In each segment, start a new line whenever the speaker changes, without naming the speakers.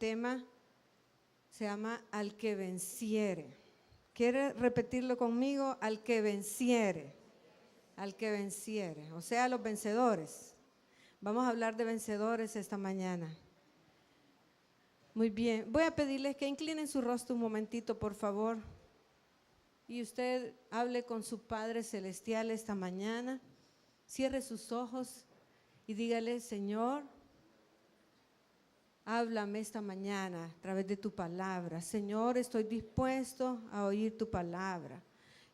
tema se llama Al que venciere. ¿Quiere repetirlo conmigo? Al que venciere. Al que venciere, o sea, los vencedores. Vamos a hablar de vencedores esta mañana. Muy bien, voy a pedirles que inclinen su rostro un momentito, por favor. Y usted hable con su Padre Celestial esta mañana. Cierre sus ojos y dígale: Señor, háblame esta mañana a través de tu palabra. Señor, estoy dispuesto a oír tu palabra.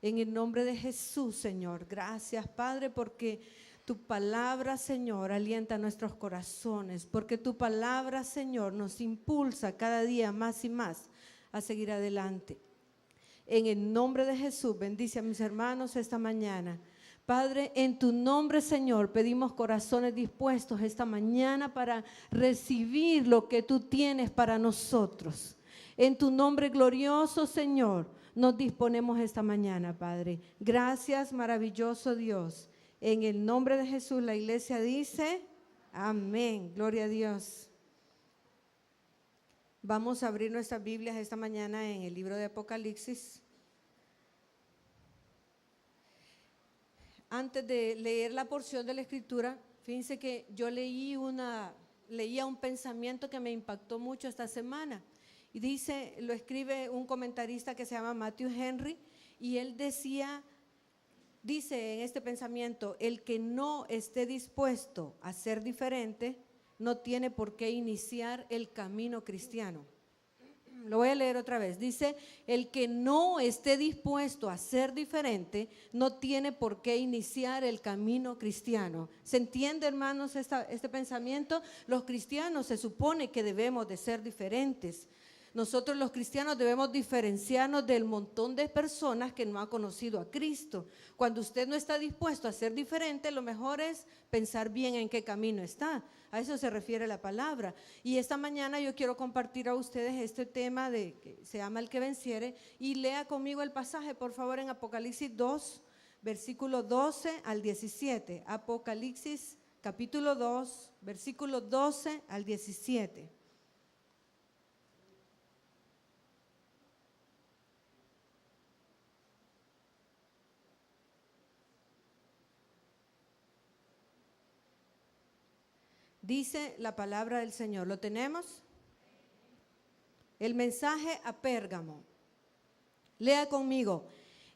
En el nombre de Jesús, Señor. Gracias, Padre, porque tu palabra, Señor, alienta nuestros corazones, porque tu palabra, Señor, nos impulsa cada día más y más a seguir adelante. En el nombre de Jesús, bendice a mis hermanos esta mañana. Padre, en tu nombre, Señor, pedimos corazones dispuestos esta mañana para recibir lo que tú tienes para nosotros. En tu nombre glorioso, Señor, nos disponemos esta mañana, Padre. Gracias, maravilloso Dios. En el nombre de Jesús, la iglesia dice, amén. Gloria a Dios. Vamos a abrir nuestras Biblias esta mañana en el libro de Apocalipsis. Antes de leer la porción de la Escritura, fíjense que yo leía un pensamiento que me impactó mucho esta semana. Y dice, lo escribe un comentarista que se llama Matthew Henry, y él dice en este pensamiento: el que no esté dispuesto a ser diferente no tiene por qué iniciar el camino cristiano. Lo voy a leer otra vez. Dice: el que no esté dispuesto a ser diferente no tiene por qué iniciar el camino cristiano. ¿Se entiende, hermanos, este pensamiento? Los cristianos se supone que debemos de ser diferentes. Nosotros los cristianos debemos diferenciarnos del montón de personas que no han conocido a Cristo. Cuando usted no está dispuesto a ser diferente, lo mejor es pensar bien en qué camino está. A eso se refiere la palabra. Y esta mañana yo quiero compartir a ustedes este tema que se llama El que venciere. Y lea conmigo el pasaje, por favor, en Apocalipsis 2, versículo 12 al 17. Apocalipsis capítulo 2, versículo 12 al 17. Dice la palabra del Señor. ¿Lo tenemos? El mensaje a Pérgamo. Lea conmigo.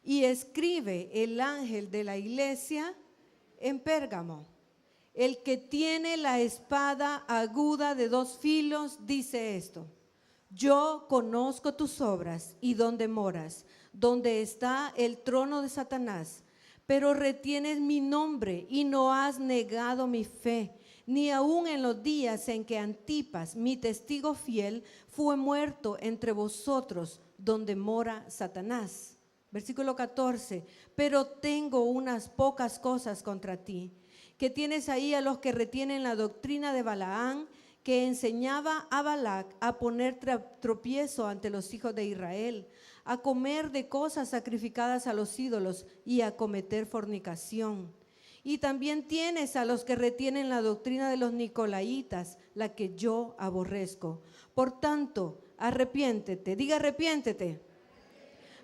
Y escribe el ángel de la iglesia en Pérgamo: el que tiene la espada aguda de dos filos dice esto: yo conozco tus obras y dónde moras, donde está el trono de Satanás, pero retienes mi nombre y no has negado mi fe, ni aun en los días en que Antipas, mi testigo fiel, fue muerto entre vosotros, donde mora Satanás. Versículo 14, pero tengo unas pocas cosas contra ti, que tienes ahí a los que retienen la doctrina de Balaán, que enseñaba a Balac a poner tropiezo ante los hijos de Israel, a comer de cosas sacrificadas a los ídolos y a cometer fornicación. Y también tienes a los que retienen la doctrina de los nicolaitas, la que yo aborrezco. Por tanto, arrepiéntete, diga arrepiéntete.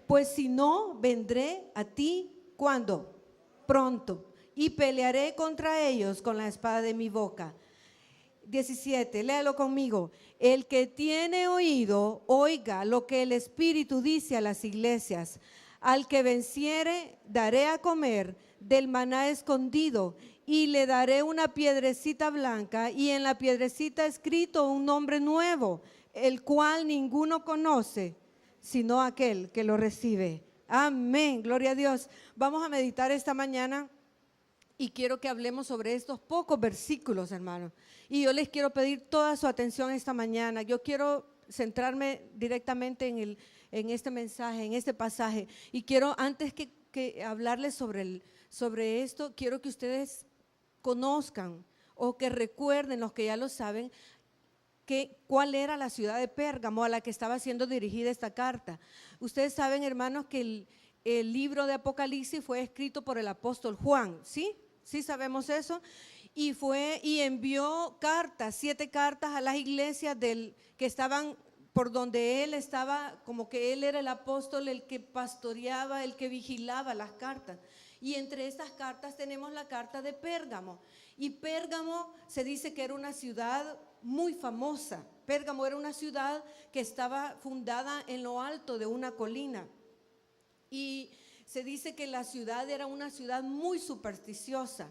Pues si no, vendré a ti, ¿cuándo? Pronto, y pelearé contra ellos con la espada de mi boca. 17, léalo conmigo. El que tiene oído, oiga lo que el Espíritu dice a las iglesias. Al que venciere, daré a comer del maná escondido, y le daré una piedrecita blanca, y en la piedrecita escrito un nombre nuevo, el cual ninguno conoce, sino aquel que lo recibe. Amén, gloria a Dios. Vamos a meditar esta mañana y quiero que hablemos sobre estos pocos versículos, hermanos. Y yo les quiero pedir toda su atención esta mañana. Yo quiero centrarme directamente en este mensaje, en este pasaje. Y quiero, antes que hablarles sobre esto, quiero que ustedes conozcan o que recuerden, los que ya lo saben, cuál era la ciudad de Pérgamo a la que estaba siendo dirigida esta carta. Ustedes saben, hermanos, que el libro de Apocalipsis fue escrito por el apóstol Juan, ¿sí? ¿Sí sabemos eso? y fue y envió cartas, 7 cartas a las iglesias que estaban por donde él estaba, como que él era el apóstol, el que pastoreaba, el que vigilaba las cartas. Y entre estas cartas tenemos la carta de Pérgamo. Y Pérgamo se dice que era una ciudad muy famosa. Pérgamo era una ciudad que estaba fundada en lo alto de una colina. Y se dice que la ciudad era una ciudad muy supersticiosa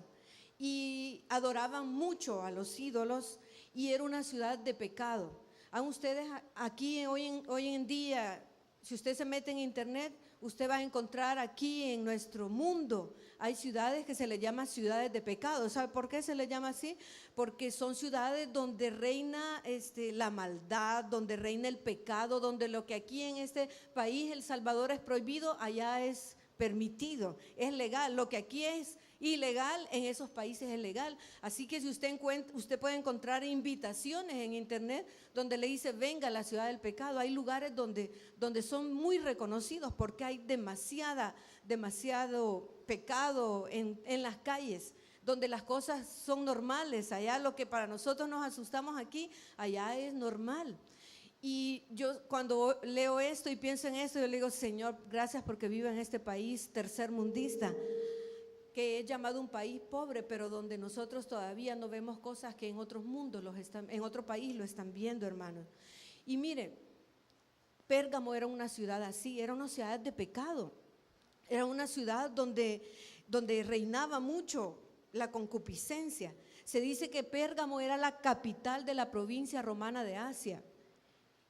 y adoraban mucho a los ídolos y era una ciudad de pecado. Aún ustedes aquí hoy en día, si usted se mete en internet, usted va a encontrar aquí en nuestro mundo, hay ciudades que se le llama ciudades de pecado. ¿Sabe por qué se le llama así? Porque son ciudades donde reina la maldad, donde reina el pecado, donde lo que aquí en este país, El Salvador, es prohibido, allá es permitido, es legal. Lo que aquí es ilegal, en esos países es legal. Así que si usted puede encontrar invitaciones en internet donde le dice venga a la ciudad del pecado. Hay lugares donde son muy reconocidos porque hay demasiado pecado en las calles, donde las cosas son normales. Allá lo que para nosotros nos asustamos aquí, allá es normal. Y yo cuando leo esto y pienso en esto, yo le digo, Señor, gracias porque vivo en este país tercermundista, que es llamado un país pobre, pero donde nosotros todavía no vemos cosas que en otros mundos, en otro país lo están viendo, hermanos. Y mire, Pérgamo era una ciudad así, era una ciudad de pecado, era una ciudad donde reinaba mucho la concupiscencia. Se dice que Pérgamo era la capital de la provincia romana de Asia.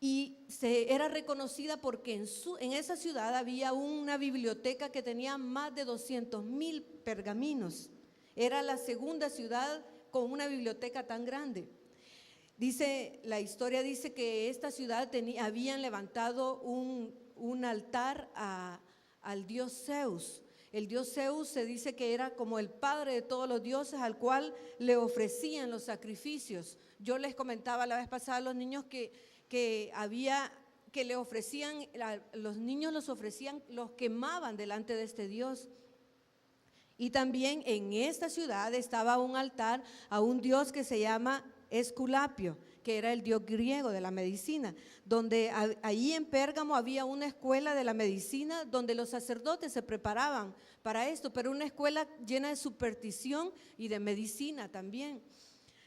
Y era reconocida porque en esa ciudad había una biblioteca que tenía más de 200,000 pergaminos. Era la segunda ciudad con una biblioteca tan grande. La historia dice que esta ciudad habían levantado un altar al dios Zeus. El dios Zeus se dice que era como el padre de todos los dioses, al cual le ofrecían los sacrificios. Yo les comentaba la vez pasada a los niños que le ofrecían, los niños los quemaban delante de este Dios. Y también en esta ciudad estaba un altar a un dios que se llama Esculapio, que era el dios griego de la medicina, donde ahí en Pérgamo había una escuela de la medicina donde los sacerdotes se preparaban para esto, pero una escuela llena de superstición y de medicina también.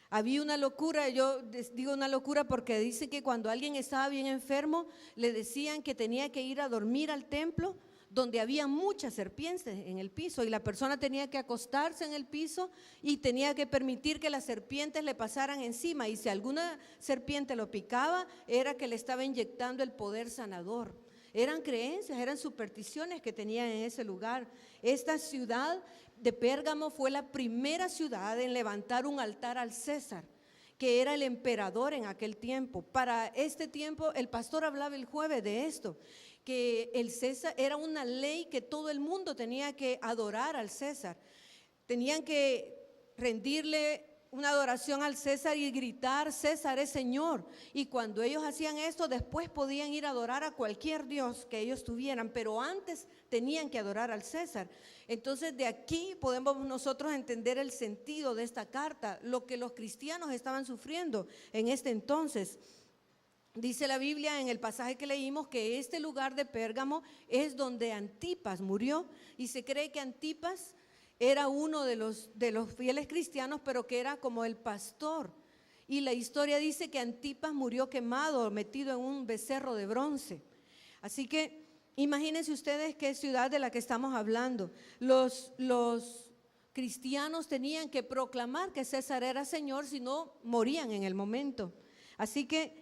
Había una locura, yo digo una locura porque dice que cuando alguien estaba bien enfermo, le decían que tenía que ir a dormir al templo donde había muchas serpientes en el piso y la persona tenía que acostarse en el piso y tenía que permitir que las serpientes le pasaran encima, y si alguna serpiente lo picaba, era que le estaba inyectando el poder sanador. Eran creencias, eran supersticiones que tenían en ese lugar. Esta ciudad de Pérgamo fue la primera ciudad en levantar un altar al César, que era el emperador en aquel tiempo. Para este tiempo, el pastor hablaba el jueves de esto, que el César era una ley que todo el mundo tenía que adorar al César. Tenían que rendirle una adoración al César y gritar, César es Señor. Y cuando ellos hacían esto, después podían ir a adorar a cualquier dios que ellos tuvieran, pero antes tenían que adorar al César. Entonces de aquí podemos nosotros entender el sentido de esta carta, lo que los cristianos estaban sufriendo en este entonces. Dice la Biblia en el pasaje que leímos que este lugar de Pérgamo es donde Antipas murió, y se cree que Antipas era uno de los fieles cristianos, pero que era como el pastor. Y la historia dice que Antipas murió quemado, metido en un becerro de bronce. Así que imagínense ustedes qué ciudad de la que estamos hablando. Los cristianos tenían que proclamar que César era Señor, si no morían en el momento. Así que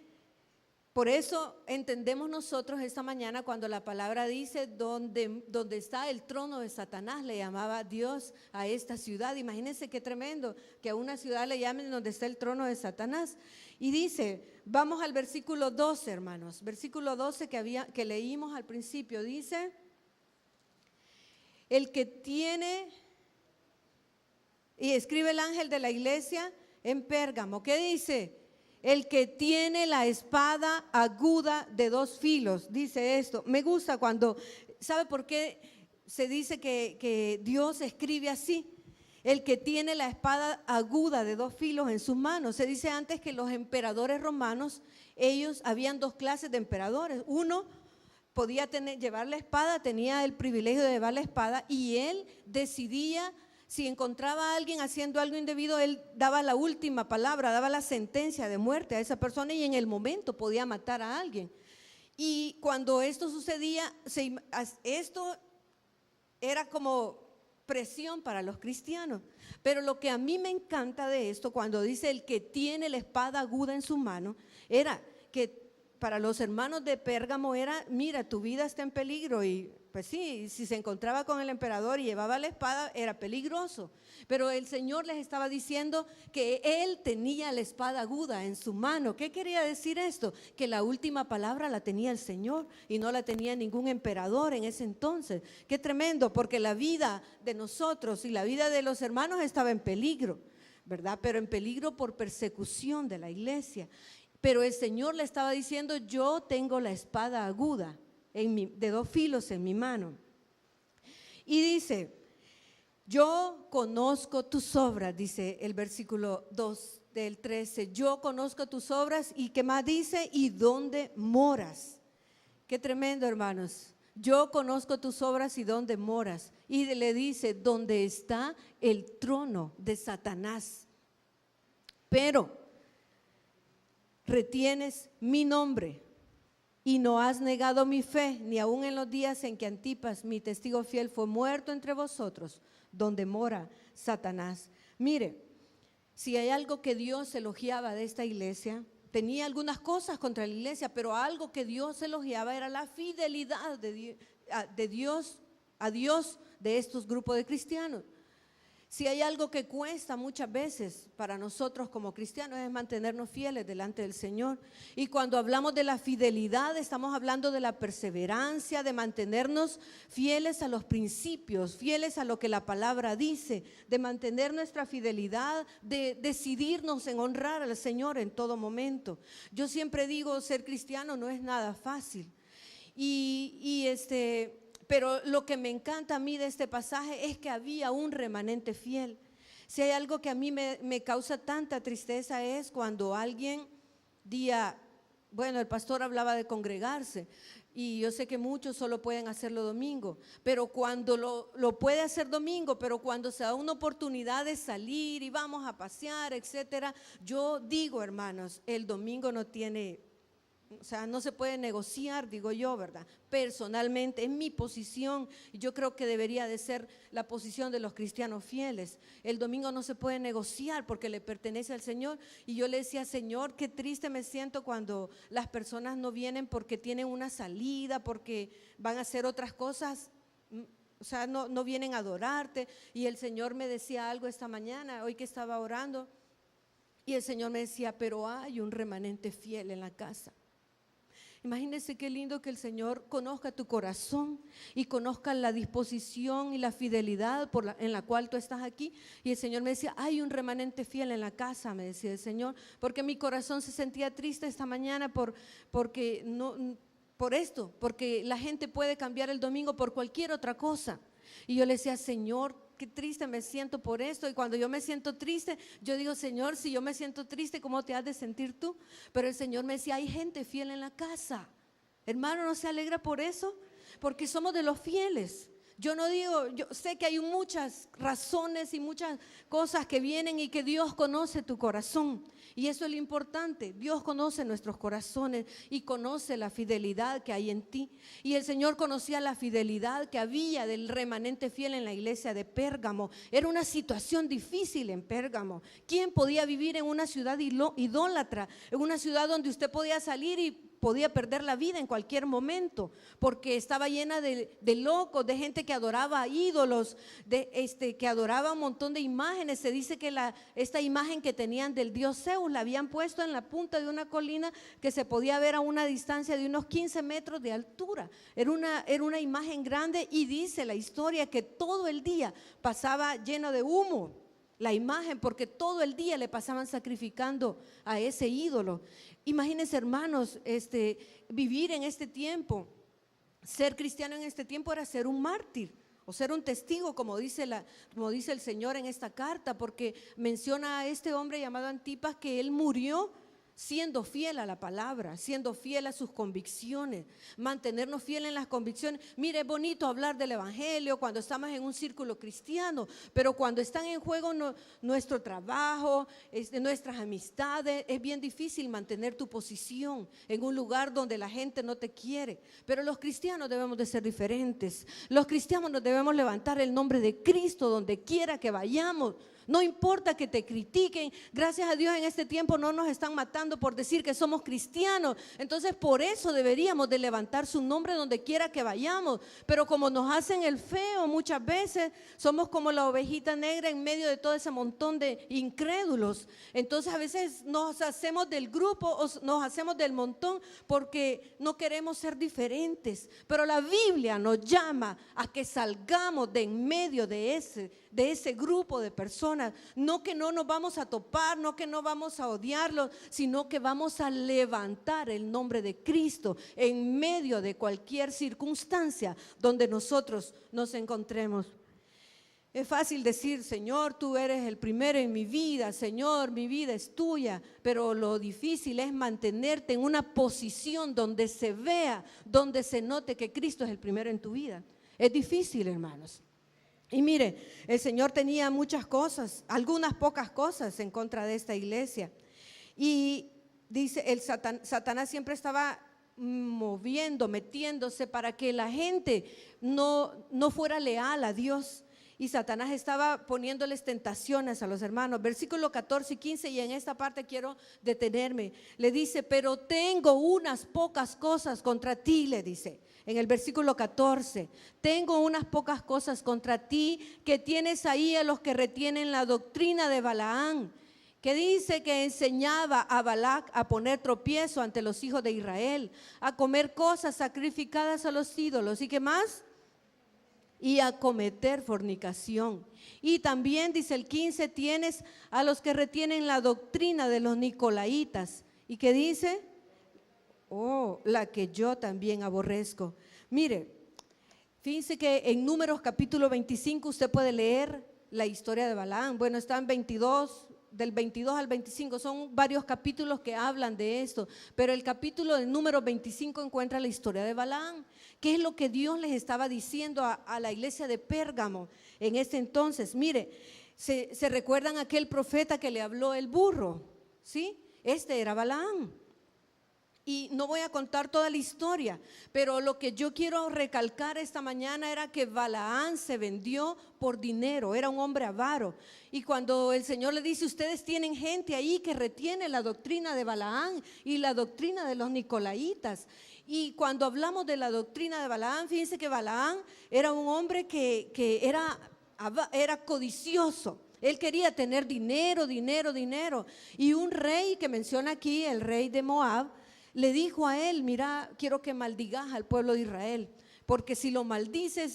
por eso entendemos nosotros esta mañana cuando la palabra dice donde está el trono de Satanás, le llamaba Dios a esta ciudad. Imagínense qué tremendo que a una ciudad le llamen donde está el trono de Satanás. Y dice, vamos al versículo 12, hermanos, versículo 12 que leímos al principio, dice, el que tiene, y escribe el ángel de la iglesia en Pérgamo, ¿qué dice? El que tiene la espada aguda de 2 filos, dice esto. Me gusta cuando, ¿sabe por qué se dice que Dios escribe así? el que tiene la espada aguda de 2 filos en sus manos. Se dice antes que los emperadores romanos, habían 2 clases de emperadores. Uno podía llevar la espada, tenía el privilegio de llevar la espada, y él decidía, si encontraba a alguien haciendo algo indebido, él daba la última palabra, daba la sentencia de muerte a esa persona, y en el momento podía matar a alguien. Y cuando esto sucedía, esto era como presión para los cristianos. Pero lo que a mí me encanta de esto, cuando dice el que tiene la espada aguda en su mano, era que para los hermanos de Pérgamo era, mira, tu vida está en peligro. Y pues sí, si se encontraba con el emperador y llevaba la espada, era peligroso. Pero el Señor les estaba diciendo que Él tenía la espada aguda en su mano. ¿Qué quería decir esto? Que la última palabra la tenía el Señor y no la tenía ningún emperador en ese entonces. Qué tremendo, porque la vida de nosotros y la vida de los hermanos estaba en peligro, ¿verdad? Pero en peligro por persecución de la iglesia. Pero el Señor le estaba diciendo, yo tengo la espada aguda de 2 filos en mi mano. Y dice, yo conozco tus obras, dice el versículo 2 del 13, yo conozco tus obras, y ¿qué más dice? Y dónde moras. Qué tremendo, hermanos. Yo conozco tus obras y dónde moras. Y le dice, donde está el trono de Satanás. Pero retienes mi nombre y no has negado mi fe, ni aun en los días en que Antipas, mi testigo fiel, fue muerto entre vosotros, donde mora Satanás. Mire, si hay algo que Dios elogiaba de esta iglesia, tenía algunas cosas contra la iglesia, pero algo que Dios elogiaba era la fidelidad de Dios de estos grupos de cristianos. Si hay algo que cuesta muchas veces para nosotros como cristianos, es mantenernos fieles delante del Señor. Y cuando hablamos de la fidelidad, estamos hablando de la perseverancia, de mantenernos fieles a los principios, fieles a lo que la palabra dice, de mantener nuestra fidelidad, de decidirnos en honrar al Señor en todo momento. Yo siempre digo, ser cristiano no es nada fácil. Pero lo que me encanta a mí de este pasaje es que había un remanente fiel. Si hay algo que a mí me causa tanta tristeza es cuando alguien bueno, el pastor hablaba de congregarse, y yo sé que muchos solo pueden hacerlo domingo, pero cuando lo puede hacer domingo, pero cuando se da una oportunidad de salir y vamos a pasear, etcétera, yo digo, hermanos, el domingo no tiene, o sea, no se puede negociar, digo yo, ¿verdad? Personalmente, es mi posición, y yo creo que debería de ser la posición de los cristianos fieles. El domingo no se puede negociar porque le pertenece al Señor. Y yo le decía, Señor, qué triste me siento cuando las personas no vienen porque tienen una salida, porque van a hacer otras cosas, o sea, no vienen a adorarte. Y el Señor me decía algo esta mañana, hoy que estaba orando, y el Señor me decía, pero hay un remanente fiel en la casa. Imagínense qué lindo que el Señor conozca tu corazón y conozca la disposición y la fidelidad en la cual tú estás aquí. Y el Señor me decía, hay un remanente fiel en la casa, me decía el Señor, porque mi corazón se sentía triste esta mañana porque la gente puede cambiar el domingo por cualquier otra cosa. Y yo le decía, Señor, qué triste me siento por esto. Y cuando yo me siento triste, yo digo, Señor, si yo me siento triste, ¿cómo te has de sentir tú? Pero el Señor me decía, hay gente fiel en la casa. Hermano, ¿no se alegra por eso? Porque somos de los fieles. Yo no digo, yo sé que hay muchas razones y muchas cosas que vienen y que Dios conoce tu corazón. Y eso es lo importante. Dios conoce nuestros corazones y conoce la fidelidad que hay en ti. Y el Señor conocía la fidelidad que había del remanente fiel en la iglesia de Pérgamo. Era una situación difícil en Pérgamo. ¿Quién podía vivir en una ciudad idólatra? En una ciudad donde usted podía salir y podía perder la vida en cualquier momento, porque estaba llena de locos, de gente que adoraba ídolos, que adoraba un montón de imágenes. Se dice que esta imagen que tenían del dios Zeus la habían puesto en la punta de una colina que se podía ver a una distancia de unos 15 metros de altura. Era una imagen grande, y dice la historia que todo el día pasaba lleno de humo la imagen, porque todo el día le pasaban sacrificando a ese ídolo. Imagínense, hermanos, vivir en este tiempo, ser cristiano en este tiempo era ser un mártir. o ser un testigo, como dice el Señor en esta carta, porque menciona a este hombre llamado Antipas que él murió siendo fiel a la palabra, siendo fiel a sus convicciones, mantenernos fieles en las convicciones. Mire, es bonito hablar del evangelio cuando estamos en un círculo cristiano, pero cuando están en juego nuestro trabajo, nuestras amistades, es bien difícil mantener tu posición en un lugar donde la gente no te quiere. Pero los cristianos debemos de ser diferentes. Los cristianos nos debemos levantar el nombre de Cristo donde quiera que vayamos. No importa que te critiquen, gracias a Dios en este tiempo no nos están matando por decir que somos cristianos. Entonces por eso deberíamos de levantar su nombre donde quiera que vayamos. Pero como nos hacen el feo muchas veces, somos como la ovejita negra en medio de todo ese montón de incrédulos. Entonces a veces nos hacemos del grupo o nos hacemos del montón porque no queremos ser diferentes. Pero la Biblia nos llama a que salgamos de en medio de ese grupo de personas. No que no nos vamos a topar, no que no vamos a odiarlos, sino que vamos a levantar el nombre de Cristo en medio de cualquier circunstancia donde nosotros nos encontremos. Es fácil decir, Señor, tú eres el primero en mi vida, Señor, mi vida es tuya, pero lo difícil es mantenerte en una posición donde se vea, donde se note que Cristo es el primero en tu vida. Es difícil, hermanos. Y mire, el Señor tenía muchas cosas, algunas pocas cosas en contra de esta iglesia. Y dice, Satanás siempre estaba metiéndose para que la gente no fuera leal a Dios. Y Satanás estaba poniéndoles tentaciones a los hermanos. Versículo 14 y 15, y en esta parte quiero detenerme. Le dice, pero tengo unas pocas cosas contra ti, le dice. En el versículo 14, tengo unas pocas cosas contra ti, que tienes ahí a los que retienen la doctrina de Balaán, que dice que enseñaba a Balac a poner tropiezo ante los hijos de Israel, a comer cosas sacrificadas a los ídolos. ¿Y qué más? Y a cometer fornicación. Y también dice el 15, tienes a los que retienen la doctrina de los nicolaitas. ¿Y qué dice? Oh, la que yo también aborrezco. Mire, fíjense que en Números capítulo 25 usted puede leer la historia de Balaam. Bueno, está en 22, del 22 al 25, son varios capítulos que hablan de esto, pero el capítulo del número 25 encuentra la historia de Balaam. ¿Qué es lo que Dios les estaba diciendo a la iglesia de Pérgamo en ese entonces? Mire, se recuerdan aquel profeta que le habló el burro, ¿sí? Este era Balaam. Y no voy a contar toda la historia, pero lo que yo quiero recalcar esta mañana era que Balaam se vendió por dinero, era un hombre avaro. Y cuando el Señor le dice, ustedes tienen gente ahí que retiene la doctrina de Balaam y la doctrina de los nicolaitas. Y cuando hablamos de la doctrina de Balaam, fíjense que Balaam era un hombre que era codicioso. Él quería tener dinero. Y un rey que menciona aquí, el rey de Moab, le dijo a él, mira, quiero que maldigas al pueblo de Israel, porque si lo maldices,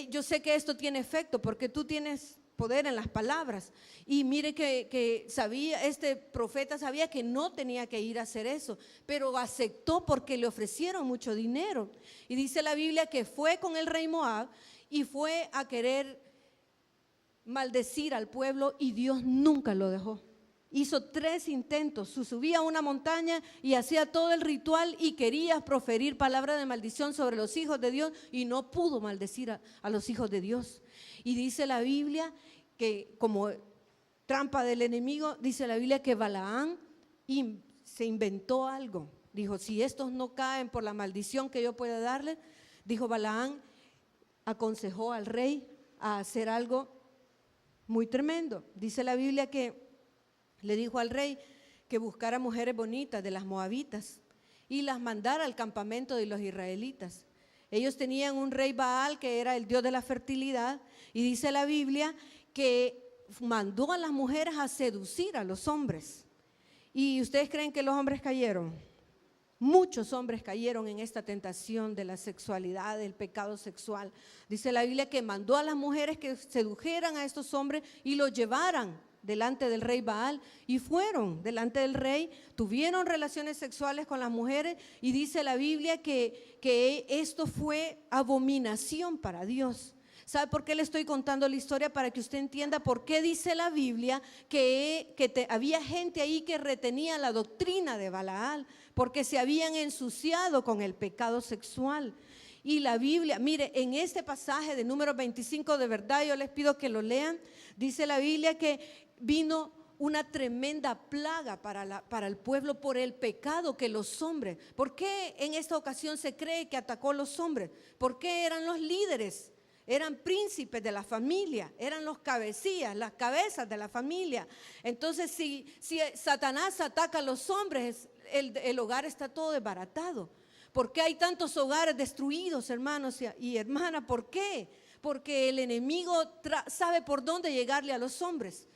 yo sé que esto tiene efecto, porque tú tienes poder en las palabras. Y mire que sabía, este profeta sabía que no tenía que ir a hacer eso, pero aceptó porque le ofrecieron mucho dinero. Y dice la Biblia que fue con el rey Moab y fue a querer maldecir al pueblo, y Dios nunca lo dejó. Hizo 3 intentos, subía a una montaña y hacía todo el ritual y quería proferir palabra de maldición sobre los hijos de Dios, y no pudo maldecir a los hijos de Dios. Y dice la Biblia que como trampa del enemigo, dice la Biblia que Balaam se inventó algo. Dijo, si estos no caen por la maldición que yo pueda darles, dijo Balaam, aconsejó al rey a hacer algo muy tremendo. Dice la Biblia que le dijo al rey que buscara mujeres bonitas de las moabitas y las mandara al campamento de los israelitas. Ellos tenían un rey Baal que era el dios de la fertilidad, y dice la Biblia que mandó a las mujeres a seducir a los hombres. ¿Y ustedes creen que los hombres cayeron? Muchos hombres cayeron en esta tentación de la sexualidad, del pecado sexual. Dice la Biblia que mandó a las mujeres que sedujeran a estos hombres y los llevaran delante del rey Baal, y fueron delante del rey, tuvieron relaciones sexuales con las mujeres, y dice la Biblia que esto fue abominación para Dios. ¿Sabe por qué le estoy contando la historia? Para que usted entienda por qué dice la Biblia que había gente ahí que retenía la doctrina de Balaal, porque se habían ensuciado con el pecado sexual. Y la Biblia, mire, en este pasaje de Números 25, de verdad yo les pido que lo lean, dice la Biblia que vino una tremenda plaga para el pueblo por el pecado que los hombres. ¿Por qué en esta ocasión se cree que atacó a los hombres? Porque eran los líderes, eran príncipes de la familia, eran los cabecillas, las cabezas de la familia. Entonces si Satanás ataca a los hombres, el hogar está todo desbaratado. ¿Por qué hay tantos hogares destruidos, hermanos y hermanas? ¿Por qué? Porque el enemigo sabe por dónde llegarle a los hombres.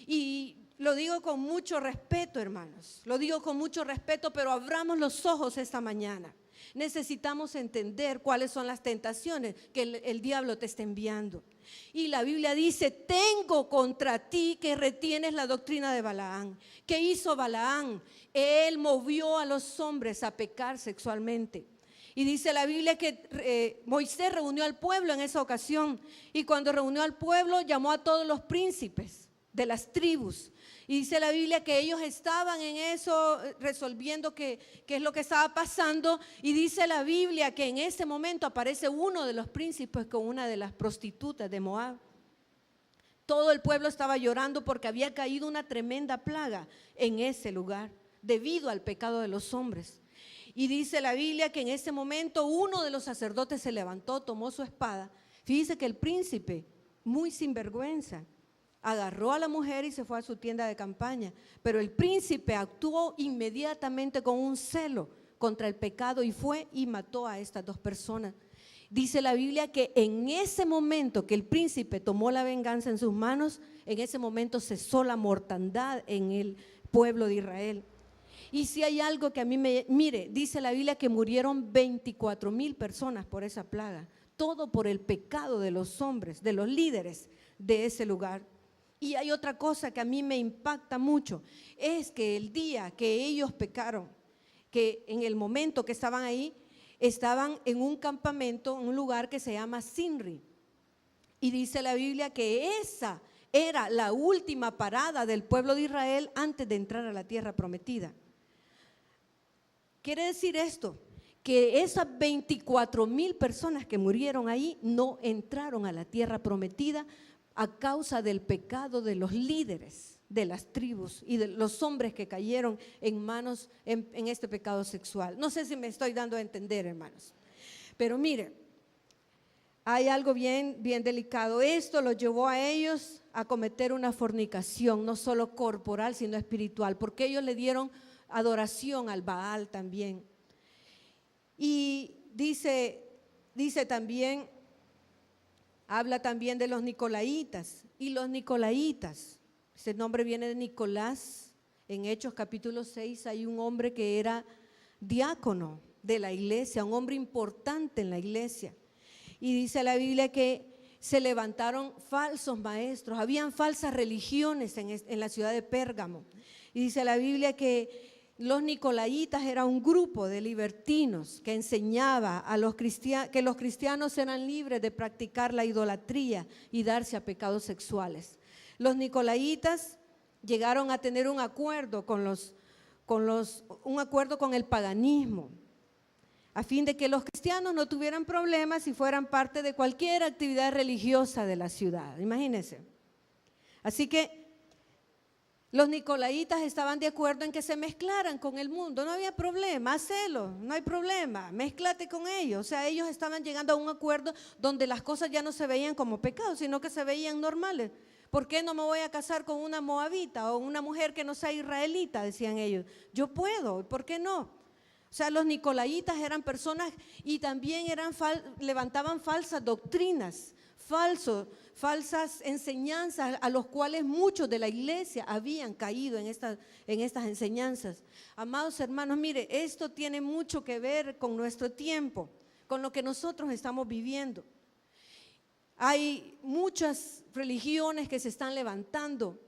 Y lo digo con mucho respeto, hermanos, lo digo con mucho respeto, pero abramos los ojos esta mañana. Necesitamos entender cuáles son las tentaciones que el diablo te está enviando. Y la Biblia dice: tengo contra ti que retienes la doctrina de Balaam. ¿Qué hizo Balaam? Él movió a los hombres a pecar sexualmente. Y dice la Biblia que Moisés reunió al pueblo en esa ocasión. Y cuando reunió al pueblo, llamó a todos los príncipes de las tribus. Y dice la Biblia que ellos estaban en eso, resolviendo qué es lo que estaba pasando. Y dice la Biblia que en ese momento aparece uno de los príncipes con una de las prostitutas de Moab. Todo el pueblo estaba llorando porque había caído una tremenda plaga en ese lugar, debido al pecado de los hombres. Y dice la Biblia que en ese momento uno de los sacerdotes se levantó, tomó su espada. Fíjese que el príncipe, muy sinvergüenza, agarró a la mujer y se fue a su tienda de campaña. Pero el príncipe actuó inmediatamente con un celo contra el pecado y fue y mató a estas dos personas. Dice la Biblia que en ese momento que el príncipe tomó la venganza en sus manos, en ese momento cesó la mortandad en el pueblo de Israel. Y si hay algo que a mí mire, dice la Biblia que murieron 24,000 personas por esa plaga, todo por el pecado de los hombres, de los líderes de ese lugar. Y hay otra cosa que a mí me impacta mucho, es que el día que ellos pecaron, que en el momento que estaban ahí, estaban en un campamento, en un lugar que se llama Sinri. Y dice la Biblia que esa era la última parada del pueblo de Israel antes de entrar a la tierra prometida. Quiere decir esto, que esas 24,000 personas que murieron ahí no entraron a la tierra prometida a causa del pecado de los líderes de las tribus y de los hombres que cayeron en manos en este pecado sexual. No sé si me estoy dando a entender, hermanos. Pero mire, hay algo bien delicado. Esto los llevó a ellos a cometer una fornicación, no solo corporal, sino espiritual, porque ellos le dieron adoración al Baal también. Y dice también, habla también de los nicolaitas. Y los nicolaitas, ese nombre viene de Nicolás. En Hechos capítulo 6 hay un hombre que era diácono de la iglesia, un hombre importante en la iglesia. Y dice la Biblia que se levantaron falsos maestros, habían falsas religiones en la ciudad de Pérgamo. Y dice la Biblia que los nicolaitas era un grupo de libertinos que enseñaba a los cristianos que los cristianos eran libres de practicar la idolatría y darse a pecados sexuales. Los nicolaitas llegaron a tener un acuerdo un acuerdo con el paganismo, a fin de que los cristianos no tuvieran problemas y fueran parte de cualquier actividad religiosa de la ciudad. Imagínense. Así que los nicolaitas estaban de acuerdo en que se mezclaran con el mundo, no había problema, hacelo, no hay problema, mézclate con ellos. O sea, ellos estaban llegando a un acuerdo donde las cosas ya no se veían como pecados, sino que se veían normales. ¿Por qué no me voy a casar con una moabita o una mujer que no sea israelita? Decían ellos. Yo puedo, ¿por qué no? O sea, los nicolaitas eran personas y también levantaban falsas doctrinas, falsas enseñanzas a los cuales muchos de la iglesia habían caído en estas enseñanzas. Amados hermanos, mire, esto tiene mucho que ver con nuestro tiempo, con lo que nosotros estamos viviendo. Hay muchas religiones que se están levantando.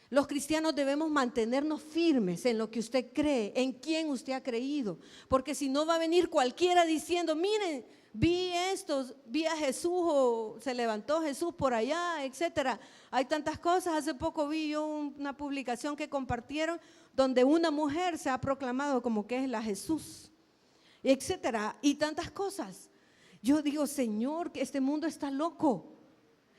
Los cristianos debemos mantenernos firmes en lo que usted cree, en quién usted ha creído, porque si no va a venir cualquiera diciendo, miren, vi esto, vi a Jesús o se levantó Jesús por allá, etcétera. Hay tantas cosas. Hace poco vi yo una publicación que compartieron donde una mujer se ha proclamado como que es la Jesús, etcétera, y tantas cosas. Yo digo, Señor, que este mundo está loco.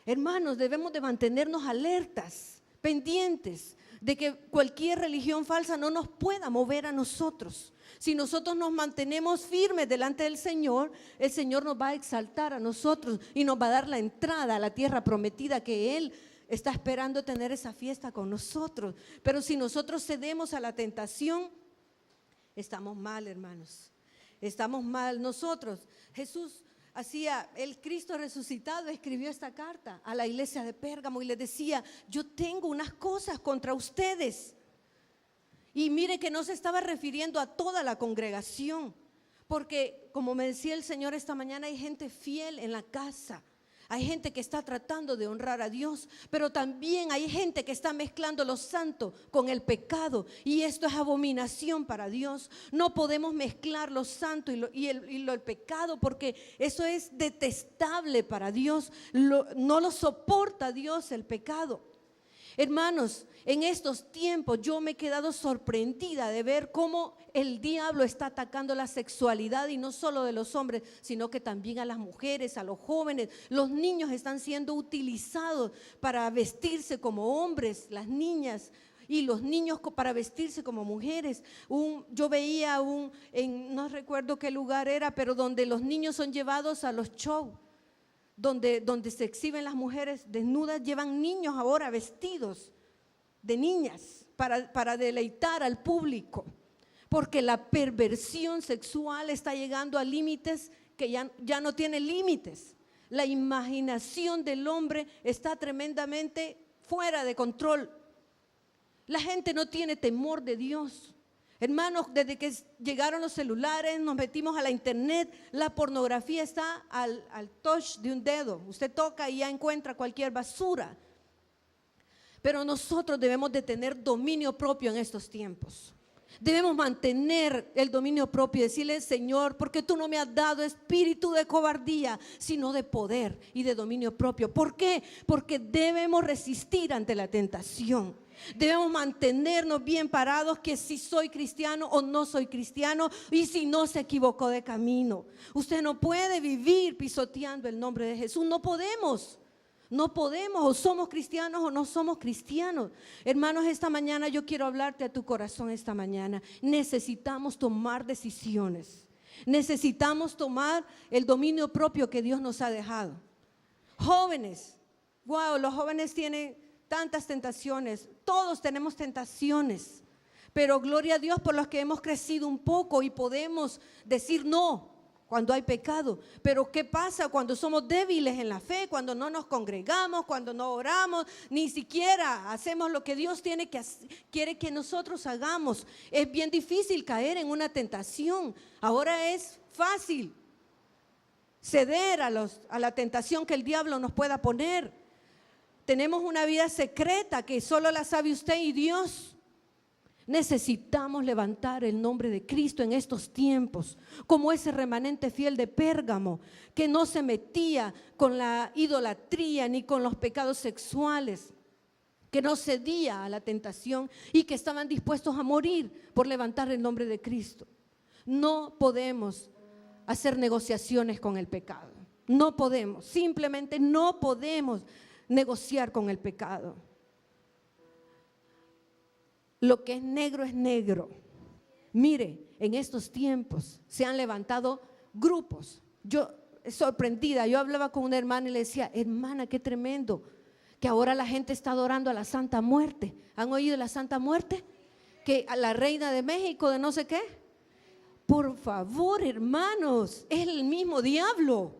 Hermanos, debemos de mantenernos alertas, pendientes de que cualquier religión falsa no nos pueda mover a nosotros. Si nosotros nos mantenemos firmes delante del Señor, el Señor nos va a exaltar a nosotros y nos va a dar la entrada a la tierra prometida que Él está esperando tener esa fiesta con nosotros. Pero si nosotros cedemos a la tentación, estamos mal, hermanos. Estamos mal nosotros. Jesús el Cristo resucitado escribió esta carta a la iglesia de Pérgamo y les decía, yo tengo unas cosas contra ustedes. Y mire que no se estaba refiriendo a toda la congregación, porque como me decía el Señor esta mañana, hay gente fiel en la casa. Hay gente que está tratando de honrar a Dios, pero también hay gente que está mezclando lo santo con el pecado, y esto es abominación para Dios. No podemos mezclar lo santo y el pecado, porque eso es detestable para Dios. No lo soporta Dios el pecado. Hermanos, en estos tiempos yo me he quedado sorprendida de ver cómo el diablo está atacando la sexualidad, y no solo de los hombres, sino que también a las mujeres, a los jóvenes. Los niños están siendo utilizados para vestirse como hombres, las niñas y los niños para vestirse como mujeres. Yo veía no recuerdo qué lugar era, pero donde los niños son llevados a los shows. Donde se exhiben las mujeres desnudas, llevan niños ahora vestidos de niñas para deleitar al público, porque la perversión sexual está llegando a límites que ya no tiene límites. La imaginación del hombre está tremendamente fuera de control. La gente no tiene temor de Dios. Hermanos, desde que llegaron los celulares, nos metimos a la internet, la pornografía está al touch de un dedo. Usted toca y ya encuentra cualquier basura. Pero nosotros debemos de tener dominio propio en estos tiempos. Debemos mantener el dominio propio y decirle, Señor, porque tú no me has dado espíritu de cobardía, sino de poder y de dominio propio. ¿Por qué? Porque debemos resistir ante la tentación. Debemos mantenernos bien parados, que si soy cristiano o no soy cristiano, y si no se equivocó de camino. Usted no puede vivir pisoteando el nombre de Jesús. No podemos, o somos cristianos o no somos cristianos. Hermanos, esta mañana yo quiero hablarte a tu corazón esta mañana. Necesitamos tomar decisiones. Necesitamos tomar el dominio propio que Dios nos ha dejado. Jóvenes, wow, los jóvenes tienen tantas tentaciones, todos tenemos tentaciones, pero gloria a Dios por los que hemos crecido un poco y podemos decir no cuando hay pecado. Pero ¿qué pasa cuando somos débiles en la fe, cuando no nos congregamos, cuando no oramos, ni siquiera hacemos lo que Dios quiere que nosotros hagamos? Es bien difícil caer en una tentación. Ahora es fácil ceder a la tentación que el diablo nos pueda poner. Tenemos una vida secreta que solo la sabe usted y Dios. Necesitamos levantar el nombre de Cristo en estos tiempos, como ese remanente fiel de Pérgamo, que no se metía con la idolatría ni con los pecados sexuales, que no cedía a la tentación y que estaban dispuestos a morir por levantar el nombre de Cristo. No podemos hacer negociaciones con el pecado. No podemos, simplemente no podemos negociar con el pecado. Lo que es negro es negro. Mire, en estos tiempos se han levantado grupos. Yo sorprendida, yo hablaba con una hermana y le decía, hermana, qué tremendo que ahora la gente está adorando a la Santa Muerte. ¿Han oído de la Santa Muerte? Que a la reina de México, de no sé qué. Por favor, hermanos, es el mismo diablo.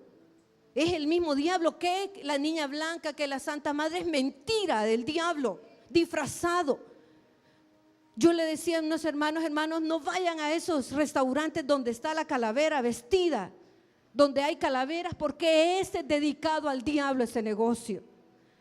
Es el mismo diablo. Que la niña blanca, que la Santa Madre, es mentira del diablo disfrazado. Yo le decía a unos hermanos, no vayan a esos restaurantes donde está la calavera vestida, donde hay calaveras, porque es dedicado al diablo ese negocio.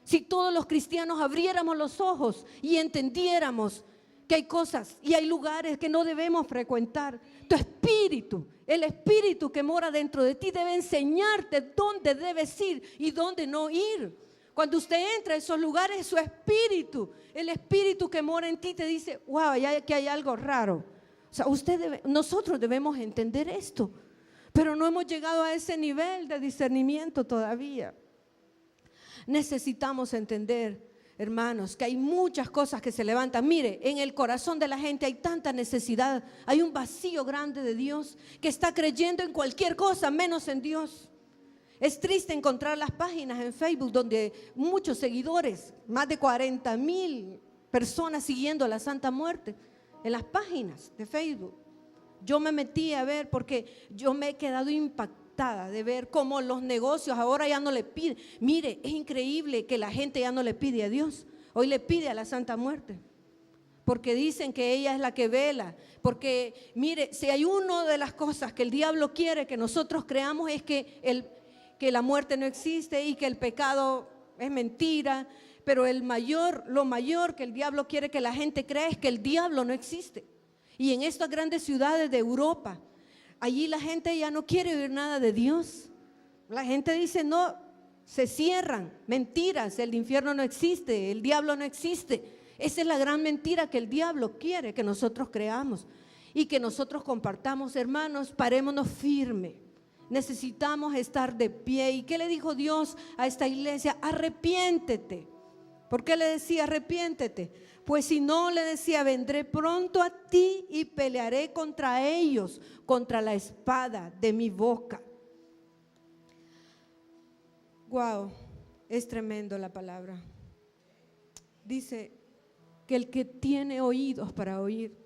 Si todos los cristianos abriéramos los ojos y entendiéramos que hay cosas y hay lugares que no debemos frecuentar. Tu espíritu, el espíritu que mora dentro de ti debe enseñarte dónde debes ir y dónde no ir. Cuando usted entra a esos lugares, su espíritu, el espíritu que mora en ti te dice, wow, que hay algo raro. O sea, nosotros debemos entender esto, pero no hemos llegado a ese nivel de discernimiento todavía. Necesitamos entender, hermanos, que hay muchas cosas que se levantan. Mire, en el corazón de la gente hay tanta necesidad, hay un vacío grande de Dios que está creyendo en cualquier cosa menos en Dios. Es triste encontrar las páginas en Facebook donde muchos seguidores, más de 40,000 personas siguiendo a la Santa Muerte, en las páginas de Facebook. Yo me metí a ver porque yo me he quedado impactada de ver cómo los negocios ahora ya no le piden. Mire, es increíble que la gente ya no le pide a Dios, hoy le pide a la Santa Muerte, porque dicen que ella es la que vela. Porque mire, si hay una de las cosas que el diablo quiere que nosotros creamos es que la muerte no existe y que el pecado es mentira, pero lo mayor que el diablo quiere que la gente crea es que el diablo no existe. Y en estas grandes ciudades de Europa, allí la gente ya no quiere oír nada de Dios. La gente dice, no, se cierran, mentiras, el infierno no existe, el diablo no existe. Esa es la gran mentira que el diablo quiere que nosotros creamos y que nosotros compartamos. Hermanos, parémonos firme. Necesitamos estar de pie. ¿Y qué le dijo Dios a esta iglesia? Arrepiéntete. ¿Por qué le decía arrepiéntete? Pues si no, le decía, vendré pronto a ti y pelearé contra ellos, contra la espada de mi boca. Wow, es tremendo la palabra. Dice que el que tiene oídos para oír,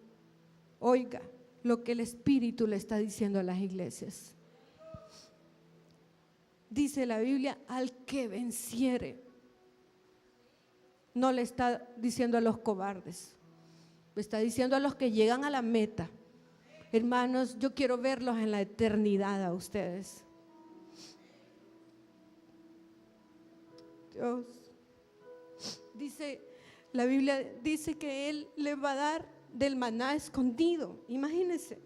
oiga lo que el Espíritu le está diciendo a las iglesias. Dice la Biblia, al que venciere. No le está diciendo a los cobardes, le está diciendo a los que llegan a la meta. Hermanos, yo quiero verlos en la eternidad a ustedes. Dios, dice, la Biblia dice que Él le va a dar del maná escondido, imagínense.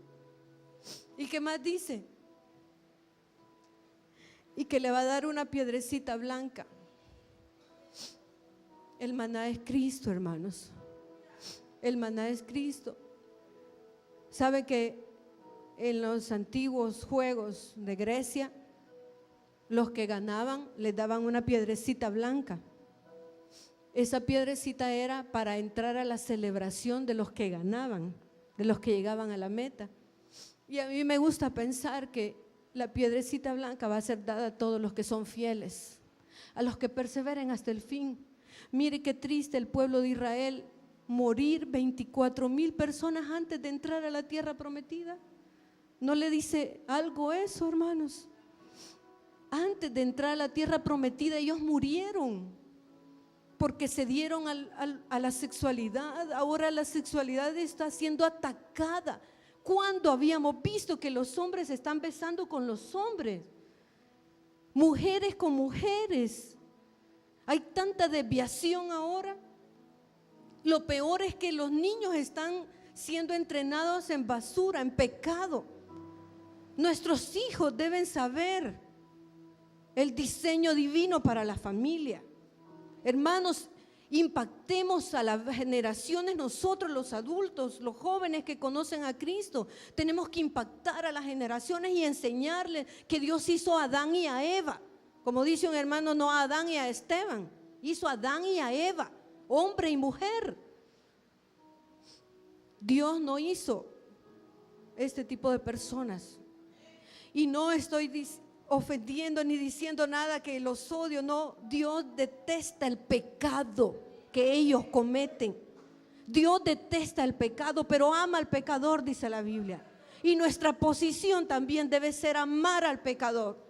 ¿Y qué más dice? Y que le va a dar una piedrecita blanca. El maná es Cristo, hermanos. El maná es Cristo. ¿Sabe que en los antiguos juegos de Grecia, los que ganaban les daban una piedrecita blanca? Esa piedrecita era para entrar a la celebración de los que ganaban, de los que llegaban a la meta. Y a mí me gusta pensar que la piedrecita blanca va a ser dada a todos los que son fieles, a los que perseveren hasta el fin. Mire qué triste el pueblo de Israel, morir 24,000 personas antes de entrar a la tierra prometida. ¿No le dice algo eso, hermanos? Antes de entrar a la tierra prometida ellos murieron porque se dieron a la sexualidad. Ahora la sexualidad está siendo atacada. ¿Cuándo habíamos visto que los hombres se están besando con los hombres? Mujeres con mujeres. Hay tanta desviación ahora. Lo peor es que los niños están siendo entrenados en basura, en pecado. Nuestros hijos deben saber el diseño divino para la familia. Hermanos, impactemos a las generaciones, nosotros los adultos, los jóvenes que conocen a Cristo. Tenemos que impactar a las generaciones y enseñarles que Dios hizo a Adán y a Eva. Como dice un hermano, no a Adán y a Esteban, hizo a Adán y a Eva, hombre y mujer. Dios no hizo este tipo de personas. Y no estoy ofendiendo ni diciendo nada que los odio, no. Dios detesta el pecado que ellos cometen. Dios detesta el pecado, pero ama al pecador, dice la Biblia. Y nuestra posición también debe ser amar al pecador,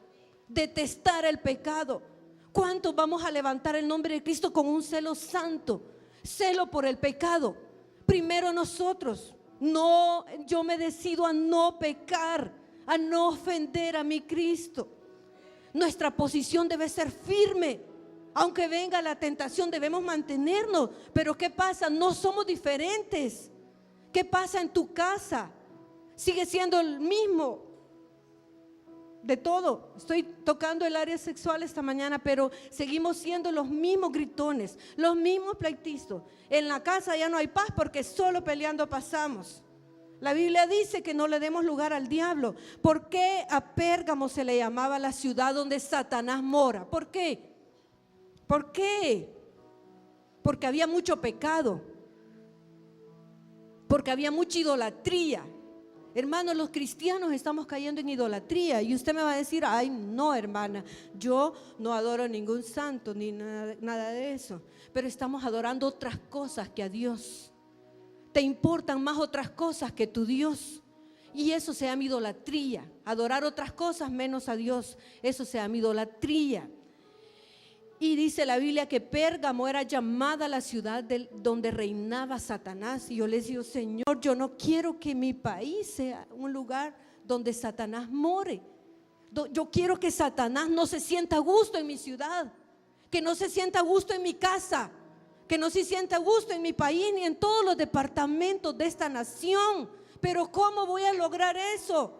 detestar el pecado. ¿Cuántos vamos a levantar el nombre de Cristo con un celo santo? Celo por el pecado. Primero nosotros. No, yo me decido a no pecar, a no ofender a mi Cristo. Nuestra posición debe ser firme. Aunque venga la tentación, debemos mantenernos. Pero ¿qué pasa? No somos diferentes. ¿Qué pasa en tu casa? Sigue siendo el mismo de todo. Estoy tocando el área sexual esta mañana, pero seguimos siendo los mismos gritones, los mismos pleitistas. En la casa ya no hay paz porque solo peleando pasamos. La Biblia dice que no le demos lugar al diablo. ¿Por qué a Pérgamo se le llamaba la ciudad donde Satanás mora? ¿Por qué? ¿Por qué? Porque había mucho pecado, porque había mucha idolatría. Hermanos, los cristianos estamos cayendo en idolatría. Y usted me va a decir: ay, no, hermana, yo no adoro ningún santo ni nada de eso. Pero estamos adorando otras cosas que a Dios. Te importan más otras cosas que tu Dios. Y eso se llama idolatría. Adorar otras cosas menos a Dios, eso se llama idolatría. Y dice la Biblia que Pérgamo era llamada la ciudad donde reinaba Satanás. Y yo les digo: Señor, yo no quiero que mi país sea un lugar donde Satanás more. Yo quiero que Satanás no se sienta a gusto en mi ciudad, que no se sienta a gusto en mi casa, que no se sienta a gusto en mi país ni en todos los departamentos de esta nación. Pero ¿cómo voy a lograr eso?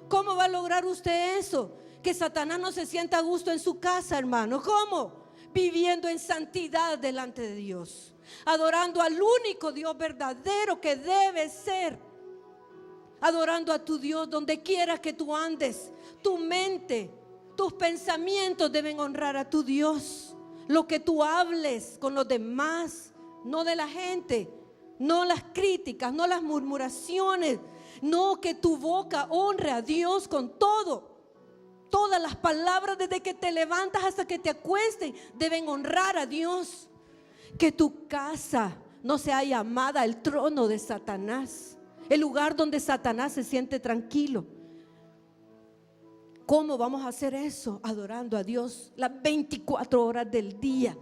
¿Cómo va a lograr usted eso? Que Satanás no se sienta a gusto en su casa, hermano. ¿Cómo? Viviendo en santidad delante de Dios, adorando al único Dios verdadero que debe ser, adorando a tu Dios donde quiera que tú andes. Tu mente, tus pensamientos deben honrar a tu Dios. Lo que tú hables con los demás, no de la gente, no las críticas, no las murmuraciones, no, que tu boca honre a Dios con todo. Todas las palabras, desde que te levantas hasta que te acuestes, deben honrar a Dios. Que tu casa no sea llamada el trono de Satanás, el lugar donde Satanás se siente tranquilo. ¿Cómo vamos a hacer eso? Adorando a Dios las 24 horas del día,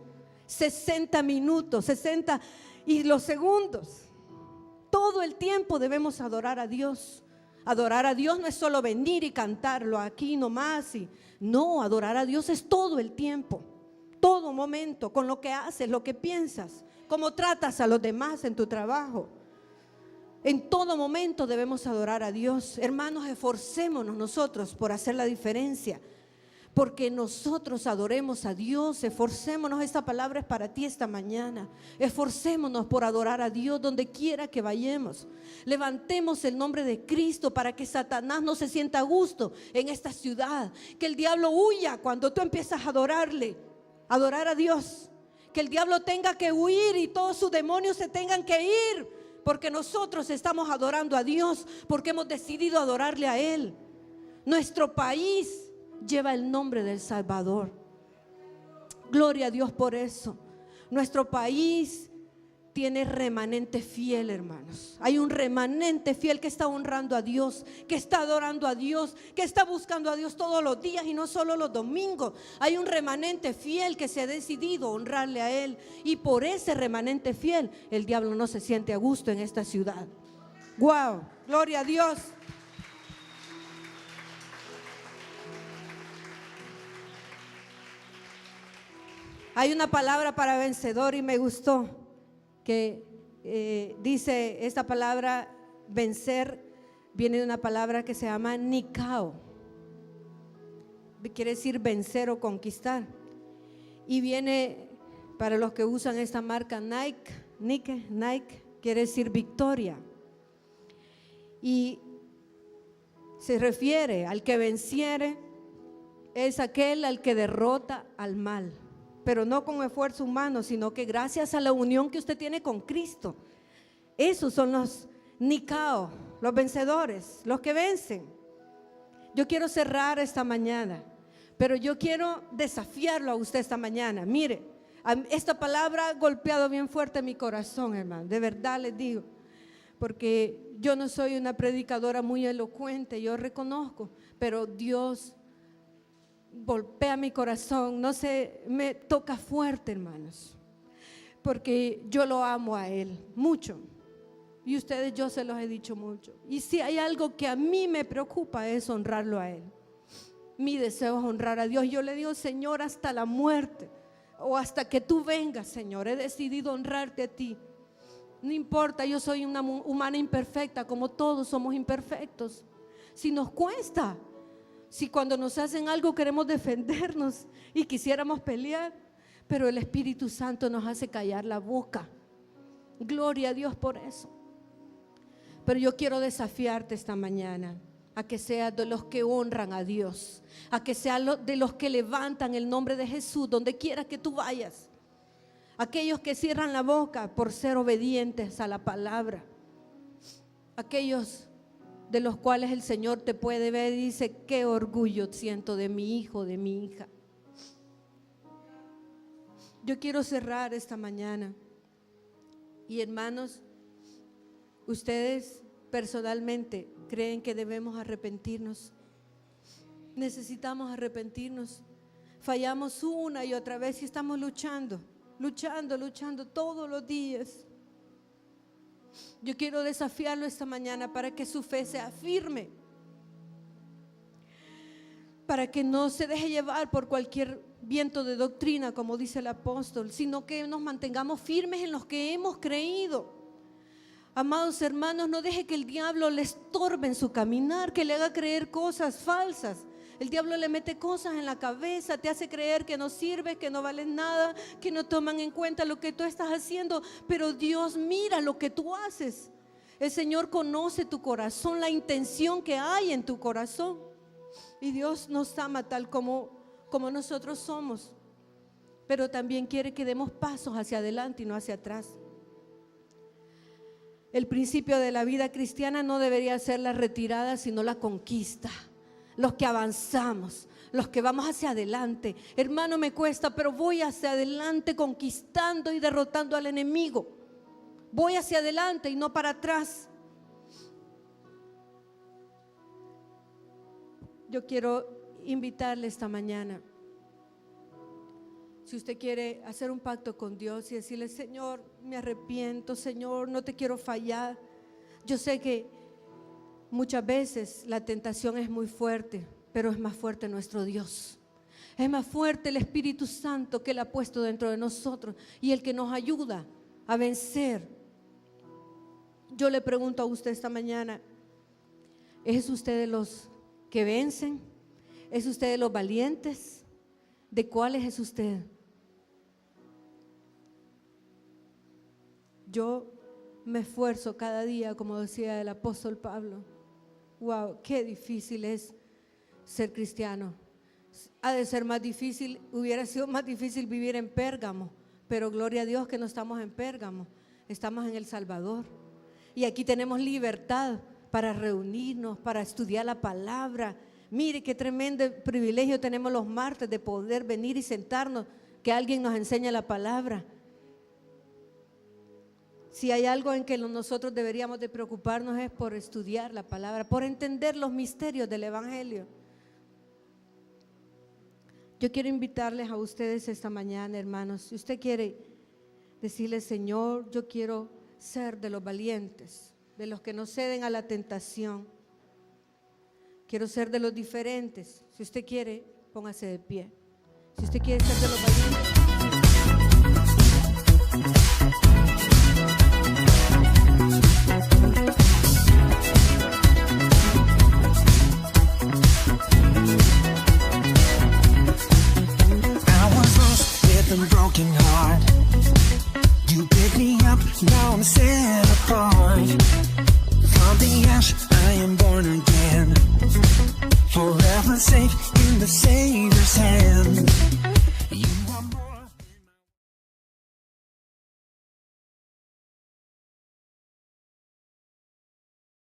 60 minutos, 60 y los segundos. Todo el tiempo debemos adorar a Dios. Adorar a Dios no es solo venir y cantarlo aquí nomás. No, adorar a Dios es todo el tiempo, todo momento, con lo que haces, lo que piensas, cómo tratas a los demás en tu trabajo. En todo momento debemos adorar a Dios. Hermanos, esforcémonos nosotros por hacer la diferencia, porque nosotros adoremos a Dios. Esforcémonos, esta palabra es para ti esta mañana. Esforcémonos por adorar a Dios donde quiera que vayamos. Levantemos el nombre de Cristo para que Satanás no se sienta a gusto en esta ciudad. Que el diablo huya cuando tú empiezas a adorarle, adorar a Dios. Que el diablo tenga que huir y todos sus demonios se tengan que ir, porque nosotros estamos adorando a Dios, porque hemos decidido adorarle a Él. Nuestro país lleva el nombre del Salvador. Gloria a Dios por eso. Nuestro país tiene remanente fiel, hermanos. Hay un remanente fiel que está honrando a Dios, que está adorando a Dios, que está buscando a Dios todos los días y no solo los domingos. Hay un remanente fiel que se ha decidido honrarle a Él, y por ese remanente fiel el diablo no se siente a gusto en esta ciudad. ¡Wow! Gloria a Dios. Hay una palabra para vencedor y me gustó que dice esta palabra vencer, viene de una palabra que se llama Nikao, quiere decir vencer o conquistar, y viene, para los que usan esta marca Nike, quiere decir victoria, y se refiere al que venciere, es aquel al que derrota al mal, pero no con esfuerzo humano, sino que gracias a la unión que usted tiene con Cristo. Esos son los Nikao, los vencedores, los que vencen. Yo quiero cerrar esta mañana, pero yo quiero desafiarlo a usted esta mañana. Mire, esta palabra ha golpeado bien fuerte mi corazón, hermano, de verdad les digo, porque yo no soy una predicadora muy elocuente, yo reconozco, pero Dios golpea mi corazón, no sé, me toca fuerte, hermanos, porque yo lo amo a Él mucho, y ustedes yo se los he dicho mucho, y si hay algo que a mí me preocupa es honrarlo a Él. Mi deseo es honrar a Dios. Yo le digo: Señor, hasta la muerte, o hasta que tú vengas, Señor. He decidido honrarte a ti. No importa, yo soy una humana imperfecta, como todos somos imperfectos. Si nos cuesta, si cuando nos hacen algo queremos defendernos y quisiéramos pelear, pero el Espíritu Santo nos hace callar la boca. Gloria a Dios por eso. Pero yo quiero desafiarte esta mañana a que seas de los que honran a Dios, a que seas de los que levantan el nombre de Jesús donde quiera que tú vayas. Aquellos que cierran la boca por ser obedientes a la palabra. Aquellos de los cuales el Señor te puede ver y dice: qué orgullo siento de mi hijo, de mi hija. Yo quiero cerrar esta mañana. Y hermanos, ustedes personalmente creen que debemos arrepentirnos. Necesitamos arrepentirnos. Fallamos una y otra vez y estamos luchando todos los días. Yo quiero desafiarlo esta mañana para que su fe sea firme, para que no se deje llevar por cualquier viento de doctrina, como dice el apóstol, sino que nos mantengamos firmes en los que hemos creído. Amados hermanos, no deje que el diablo le estorbe en su caminar, que le haga creer cosas falsas. El diablo le mete cosas en la cabeza, te hace creer que no sirves, que no vales nada, que no toman en cuenta lo que tú estás haciendo. Pero Dios mira lo que tú haces. El Señor conoce tu corazón, la intención que hay en tu corazón. Y Dios nos ama tal como nosotros somos. Pero también quiere que demos pasos hacia adelante y no hacia atrás. El principio de la vida cristiana no debería ser la retirada, sino la conquista. Los que avanzamos, los que vamos hacia adelante. Hermano, me cuesta, pero voy hacia adelante conquistando y derrotando al enemigo. Voy hacia adelante y no para atrás. Yo quiero invitarle esta mañana, si usted quiere hacer un pacto con Dios y decirle: Señor, me arrepiento, Señor, no te quiero fallar. Yo sé que muchas veces la tentación es muy fuerte, pero es más fuerte nuestro Dios. Es más fuerte el Espíritu Santo que Él ha puesto dentro de nosotros y el que nos ayuda a vencer. Yo le pregunto a usted esta mañana: ¿es usted de los que vencen? ¿Es usted de los valientes? ¿De cuáles es usted? Yo me esfuerzo cada día, como decía el apóstol Pablo. Wow, qué difícil es ser cristiano. Ha de ser más difícil, hubiera sido más difícil vivir en Pérgamo, pero gloria a Dios que no estamos en Pérgamo, estamos en El Salvador. Y aquí tenemos libertad para reunirnos, para estudiar la palabra. Mire qué tremendo privilegio tenemos los martes de poder venir y sentarnos, que alguien nos enseñe la palabra. Si hay algo en que nosotros deberíamos de preocuparnos es por estudiar la palabra, por entender los misterios del Evangelio. Yo quiero invitarles a ustedes esta mañana, hermanos. Si usted quiere decirle: Señor, yo quiero ser de los valientes, de los que no ceden a la tentación. Quiero ser de los diferentes. Si usted quiere, póngase de pie. Si usted quiere ser de los valientes.
A broken heart, you pick me up, now I'm set apart. From the ash I am born again, forever safe in the Savior's hand.